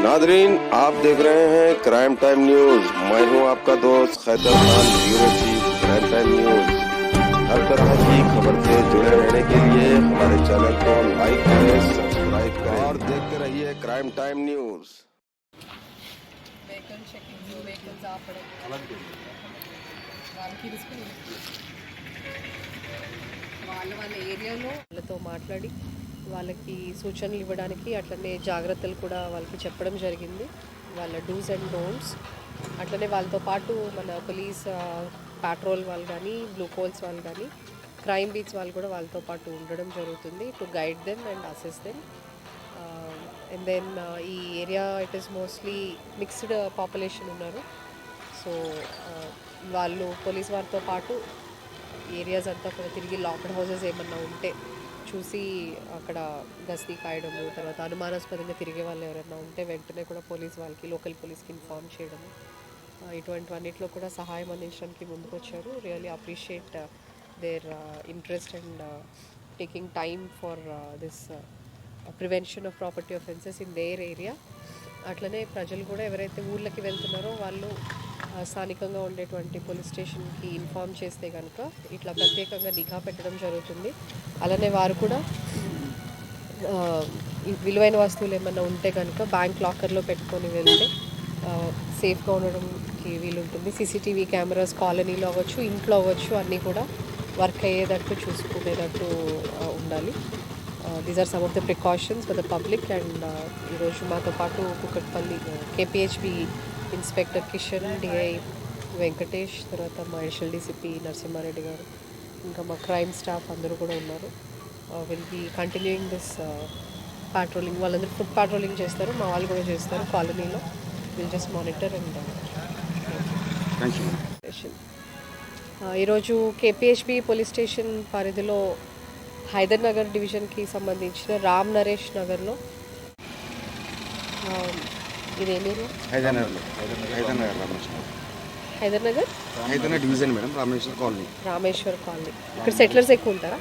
Nadreen, आप देख रहे हैं क्राइम टाइम न्यूज। मैं हूं आपका दोस्त Khaitar Khan, bureau chief crime time news. हर तरह की खबर से जुड़े रहने के लिए हमारे चैनल को लाइक करें, सब्सक्राइब करें और देखते रहिए क्राइम टाइम न्यूज। వాళ్ళ ఏరియాలో వాళ్ళతో మాట్లాడి వాళ్ళకి సూచనలు ఇవ్వడానికి అట్లనే జాగ్రత్తలు కూడా వాళ్ళకి చెప్పడం జరిగింది, వాళ్ళ డూస్ అండ్ డోంట్స్. అట్లనే వాళ్ళతో పాటు మన పోలీస్ పాట్రోల్ వాళ్ళు కానీ, బ్లూ కోల్స్ వాళ్ళు కానీ, క్రైమ్ బీట్స్ వాళ్ళు కూడా వాళ్ళతో పాటు ఉండడం జరుగుతుంది to guide them and assess them. And then ఈ area it is mostly mixed population ఉన్నారు. సో వాళ్ళు పోలీస్ వారితో పాటు ఏరియాస్ అంతా కూడా తిరిగి లాక్డ్ హౌసెస్ ఏమన్నా ఉంటే చూసి అక్కడ గస్తీ కాయడము, తర్వాత అనుమానాస్పదంగా తిరిగే వాళ్ళు ఎవరైనా ఉంటే వెంటనే కూడా పోలీస్ వాళ్ళకి, లోకల్ పోలీస్కి ఇన్ఫార్మ్ చేయడము, ఇటువంటివన్నిట్లో కూడా సహాయం అందించడానికి ముందుకు వచ్చారు. Really appreciate their interest and taking time for this prevention of property offences in there area. అట్లనే ప్రజలు కూడా ఎవరైతే ఊళ్ళకి వెళ్తున్నారో వాళ్ళు స్థానికంగా ఉండేటువంటి పోలీస్ స్టేషన్కి ఇన్ఫార్మ్ చేస్తే కనుక ఇట్లా ప్రత్యేకంగా నిఘా పెట్టడం జరుగుతుంది. అలానే వారు కూడా విలువైన వస్తువులు ఏమన్నా ఉంటే కనుక బ్యాంక్ లాకర్లో పెట్టుకొని వెళ్తే సేఫ్గా ఉండడానికి వీలుంటుంది. సీసీటీవీ కెమెరాస్ కాలనీలో అవ్వచ్చు, ఇంట్లో అవ్వచ్చు, అన్నీ కూడా వర్క్ అయ్యేటట్టు చూసుకునేటట్టు ఉండాలి. These are some of the precautions for the public. And ఈరోజు మాతో పాటు Kukatpally KPHB inspector Kishan, DI Venkatesh, తర్వాత మా అడిషనల్ డీసీపీ నరసింహారెడ్డి గారు, ఇంకా మా క్రైమ్ స్టాఫ్ అందరూ కూడా ఉన్నారు. Will be continuing this patrolling. వాళ్ళందరూ ఫుడ్ పాట్రోలింగ్ చేస్తారు, మా వాళ్ళు కూడా చేస్తారు కాలనీలో. విల్ జస్ట్ మానిటర్ అండ్ ఈరోజు కేపీహెచ్బి పోలీస్ స్టేషన్ పరిధిలో హైదర్ నగర్ డివిజన్కి సంబంధించిన రామ్ నరేష్ నగర్లో ఇదేమి Hyder Nagar division madam, Rameshwar colony. ఇక్కడ సెటిలర్స్ ఎక్కువ ఉంటారా?